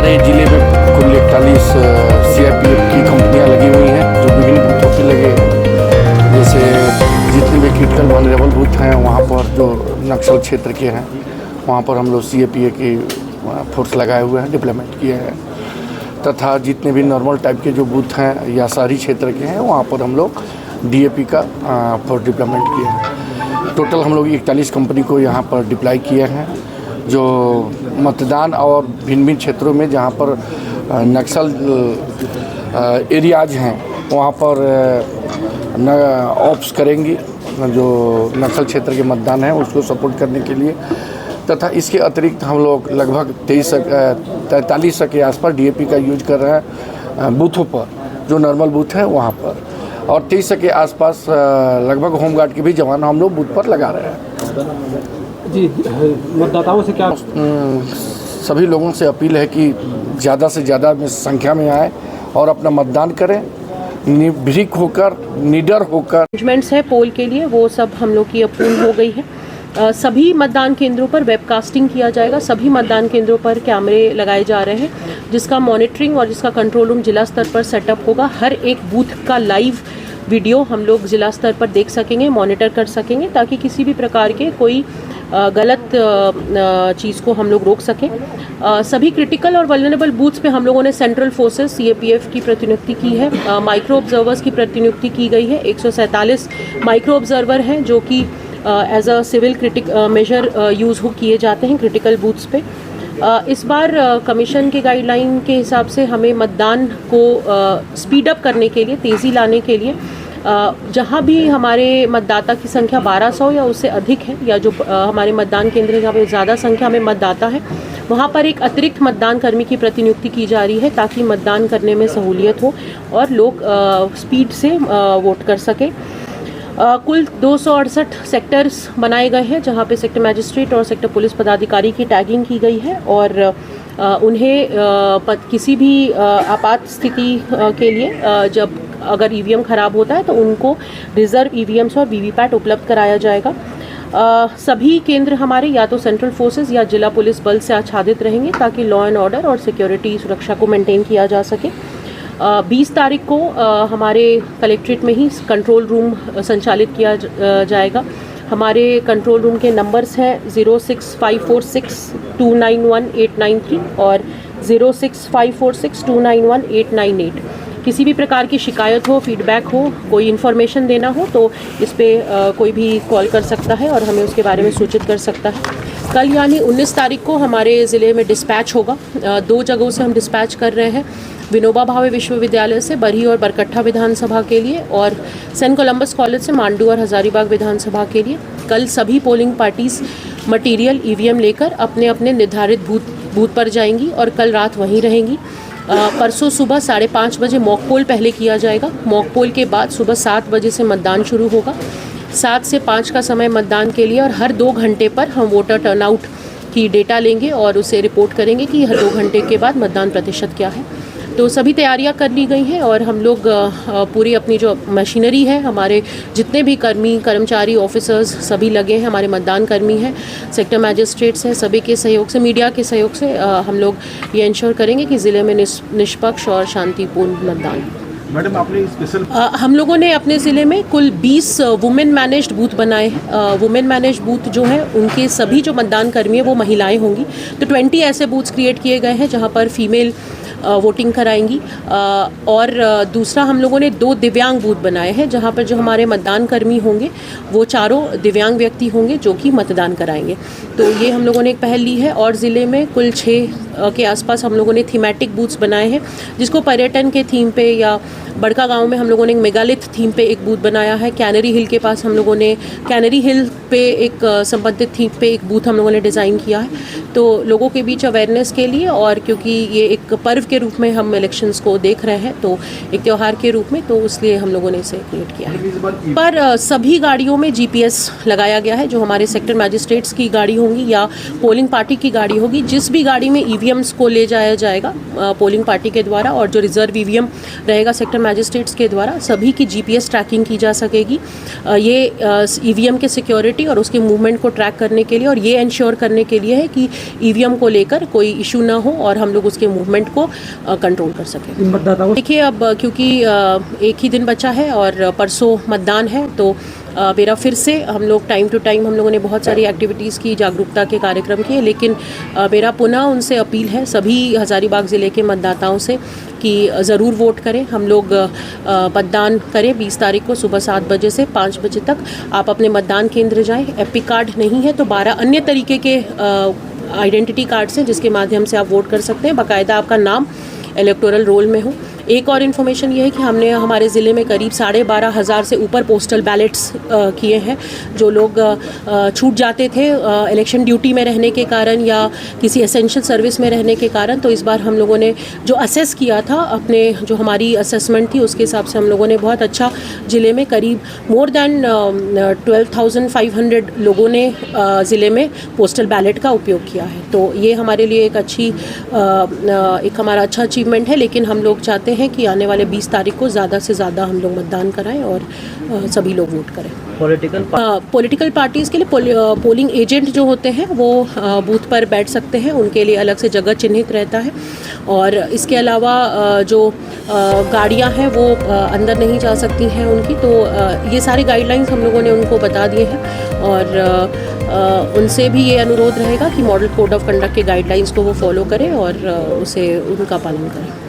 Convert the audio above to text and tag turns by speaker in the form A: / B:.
A: हमारे ज़िले में कुल 41 CRPF की कंपनियां लगी हुई हैं जो विभिन्न बूथों पे लगे हैं। जैसे जितने भी क्रिटिकल वनरेबल बूथ हैं वहाँ पर जो नक्सल क्षेत्र के हैं वहाँ पर हम लोग CAPA की फोर्स लगाए हुए हैं, डिप्लॉयमेंट किए हैं। तथा जितने भी नॉर्मल टाइप के जो बूथ हैं या शहरी क्षेत्र के हैं वहाँ पर हम लोग DAP का फोर्स डिप्लॉयमेंट किए हैं। टोटल हम लोग 41 कंपनी को यहाँ पर डिप्लॉय किए हैं जो मतदान और भिन्न भिन्न क्षेत्रों में जहाँ पर नक्सल एरियाज हैं वहाँ पर ऑप्स करेंगी जो नक्सल क्षेत्र के मतदान हैं उसको सपोर्ट करने के लिए। तथा इसके अतिरिक्त हम लोग लगभग 43 के आसपास DAP का यूज कर रहे हैं बूथों पर जो नॉर्मल बूथ है वहाँ पर, और 23 के आसपास लगभग होमगार्ड के भी जवान हम लोग बूथ पर लगा रहे हैं।
B: जी, मतदाताओं से क्या
A: सभी लोगों से अपील है कि ज़्यादा से ज़्यादा संख्या में आए और अपना मतदान करें, निर्भीक होकर, निडर होकर।
C: अरेंजमेंट्स है पोल के लिए वो सब हम लोग की पूर्ण हो गई है। सभी मतदान केंद्रों पर वेबकास्टिंग किया जाएगा, सभी मतदान केंद्रों पर कैमरे लगाए जा रहे हैं जिसका मॉनिटरिंग और जिसका कंट्रोल रूम जिला स्तर पर सेटअप होगा। हर एक बूथ का लाइव वीडियो हम लोग जिला स्तर पर देख सकेंगे, मॉनिटर कर सकेंगे ताकि किसी भी प्रकार के कोई गलत चीज़ को हम लोग रोक सकें। सभी क्रिटिकल और वल्नरेबल बूथ्स पे हम लोगों ने सेंट्रल फोर्सेस CAPF की प्रतिनियुक्ति की है, माइक्रो ऑब्जर्वर्स की प्रतिनियुक्ति की गई है। 147 माइक्रो ऑब्जर्वर हैं जो कि as a civil measure use किए जाते हैं क्रिटिकल बूथ्स पे। इस बार कमीशन के गाइडलाइन के हिसाब से हमें मतदान को स्पीड अप करने के लिए, तेज़ी लाने के लिए जहाँ भी हमारे मतदाता की संख्या 1200 या उससे अधिक है या जो हमारे मतदान केंद्र जहाँ पे ज़्यादा संख्या में मतदाता है वहाँ पर एक अतिरिक्त मतदान कर्मी की प्रतिनियुक्ति की जा रही है ताकि मतदान करने में सहूलियत हो और लोग स्पीड से वोट कर सकें। कुल 268 सेक्टर्स बनाए गए हैं जहाँ पे सेक्टर मैजिस्ट्रेट और सेक्टर पुलिस पदाधिकारी की टैगिंग की गई है और उन्हें किसी भी आपात स्थिति के लिए जब अगर EVM ख़राब होता है तो उनको रिजर्व EVMs और VVPAT उपलब्ध कराया जाएगा। सभी केंद्र हमारे या तो सेंट्रल फोर्सेस या जिला पुलिस बल से आच्छादित रहेंगे ताकि लॉ एंड ऑर्डर और सिक्योरिटी सुरक्षा को मेंटेन किया जा सके। 20 तारीख को हमारे कलेक्ट्रेट में ही कंट्रोल रूम संचालित किया जाएगा। हमारे कंट्रोल रूम के नंबर्स हैं 06546291893 और 06546291898। किसी भी प्रकार की शिकायत हो, फीडबैक हो, कोई इन्फॉर्मेशन देना हो तो इस पर कोई भी कॉल कर सकता है और हमें उसके बारे में सूचित कर सकता है। कल यानी 19 तारीख को हमारे ज़िले में डिस्पैच होगा। 2 जगहों से हम डिस्पैच कर रहे हैं, विनोबा भावे विश्वविद्यालय से बरही और बरकट्ठा विधानसभा के लिए और सेंट कोलंबस कॉलेज से मांडू और हजारीबाग विधानसभा के लिए। कल सभी पोलिंग पार्टीज मटेरियल EVM लेकर अपने अपने निर्धारित बूथ पर जाएंगी और कल रात वहीं रहेंगी। परसों सुबह 5:30 बजे मॉक पोल पहले किया जाएगा। मॉक पोल के बाद सुबह 7 बजे से मतदान शुरू होगा। 7 से 5 का समय मतदान के लिए और हर 2 घंटे पर हम वोटर टर्नआउट की डेटा लेंगे और उसे रिपोर्ट करेंगे कि हर 2 घंटे के बाद मतदान प्रतिशत क्या है। तो सभी तैयारियां कर ली गई हैं और हम लोग पूरी अपनी जो मशीनरी है, हमारे जितने भी कर्मचारी ऑफिसर्स सभी लगे हैं, हमारे मतदान कर्मी हैं, सेक्टर मैजिस्ट्रेट्स हैं, सभी के सहयोग से, मीडिया के सहयोग से हम लोग ये इंश्योर करेंगे कि ज़िले में निष्पक्ष और शांतिपूर्ण मतदान।
B: मैडम, आपने स्पेशल
C: हम लोगों ने अपने ज़िले में कुल 20 वुमेन मैनेज्ड बूथ बनाए हैं। वुमेन मैनेज्ड बूथ जो हैं उनके सभी जो मतदान कर्मी हैं वो महिलाएं होंगी। तो 20 ऐसे बूथ्स क्रिएट किए गए हैं जहां पर फीमेल वोटिंग कराएंगी। और दूसरा हम लोगों ने 2 दिव्यांग बूथ बनाए हैं जहां पर जो हमारे मतदान कर्मी होंगे वो चारों दिव्यांग व्यक्ति होंगे जो कि मतदान कराएंगे। तो ये हम लोगों ने एक पहल ली है और ज़िले में कुल 6 के आसपास हम लोगों ने थीमेटिक बूथ्स बनाए हैं जिसको पर्यटन के थीम पे या बड़का गांव में हम लोगों ने एक मेगालिथ थीम पे एक बूथ बनाया है। कैनरी हिल के पास हम लोगों ने कैनरी हिल पे एक संबंधित थीम पे एक बूथ हम लोगों ने डिज़ाइन किया है। तो लोगों के बीच अवेयरनेस के लिए और क्योंकि ये एक पर्व के रूप में हम इलेक्शंस को देख रहे हैं तो एक त्यौहार के रूप में, तो इसलिए हम लोगों ने इसे क्रिएट किया है। पर सभी गाड़ियों में GPS लगाया गया है। जो हमारे सेक्टर मैजिस्ट्रेट्स की गाड़ी होंगी या पोलिंग पार्टी की गाड़ी होगी, जिस भी गाड़ी में ईवीएम्स को ले जाया जाएगा पोलिंग पार्टी के द्वारा, और जो रिजर्व ईवीएम रहेगा सेक्टर मैजिस्ट्रेट्स के द्वारा सभी की जीपीएस ट्रैकिंग की जा सकेगी। ये ईवीएम के सिक्योरिटी और उसके मूवमेंट को ट्रैक करने के लिए और ये इंश्योर करने के लिए है कि ईवीएम को लेकर कोई इशू ना हो और हम लोग उसके मूवमेंट को कंट्रोल कर सकें।
B: मतदाताओं
C: देखिए, अब क्योंकि एक ही दिन बचा है और परसों मतदान है, तो मेरा फिर से हम लोग टाइम टू टाइम हम लोगों ने बहुत सारी एक्टिविटीज़ की, जागरूकता के कार्यक्रम किए, लेकिन मेरा पुनः उनसे अपील है सभी हज़ारीबाग ज़िले के मतदाताओं से कि ज़रूर वोट करें। हम लोग मतदान करें 20 तारीख को सुबह 7 बजे से 5 बजे तक। आप अपने मतदान केंद्र जाएं। एपिक कार्ड नहीं है तो 12 अन्य तरीके के आइडेंटिटी कार्ड्स हैं जिसके माध्यम से आप वोट कर सकते हैं। बाकायदा आपका नाम इलेक्टोरल रोल में हो। एक और इन्फॉर्मेशन ये है कि हमने हमारे ज़िले में करीब 12,500 से ऊपर पोस्टल बैलेट्स किए हैं। जो लोग छूट जाते थे इलेक्शन ड्यूटी में रहने के कारण या किसी एसेंशियल सर्विस में रहने के कारण, तो इस बार हम लोगों ने जो असेस किया था, अपने जो हमारी असेसमेंट थी उसके हिसाब से हम लोगों ने बहुत अच्छा, ज़िले में करीब मोर देन 12,500 लोगों ने ज़िले में पोस्टल बैलेट का उपयोग किया है। तो ये हमारे लिए एक अच्छी एक हमारा अच्छा अचीवमेंट है। लेकिन हम लोग चाहते हैं कि आने वाले 20 तारीख को ज़्यादा से ज़्यादा हम लोग मतदान कराएं और सभी लोग वोट करें। पॉलिटिकल पार्टीज़ के लिए पोलिंग एजेंट जो होते हैं वो बूथ पर बैठ सकते हैं, उनके लिए अलग से जगह चिन्हित रहता है। और इसके अलावा जो गाड़ियां हैं वो अंदर नहीं जा सकती हैं उनकी, तो ये सारी गाइडलाइंस हम लोगों ने उनको बता दिए हैं और उनसे भी ये अनुरोध रहेगा कि मॉडल कोड ऑफ कंडक्ट के गाइडलाइंस को वो फॉलो करें और उसे उनका पालन करें।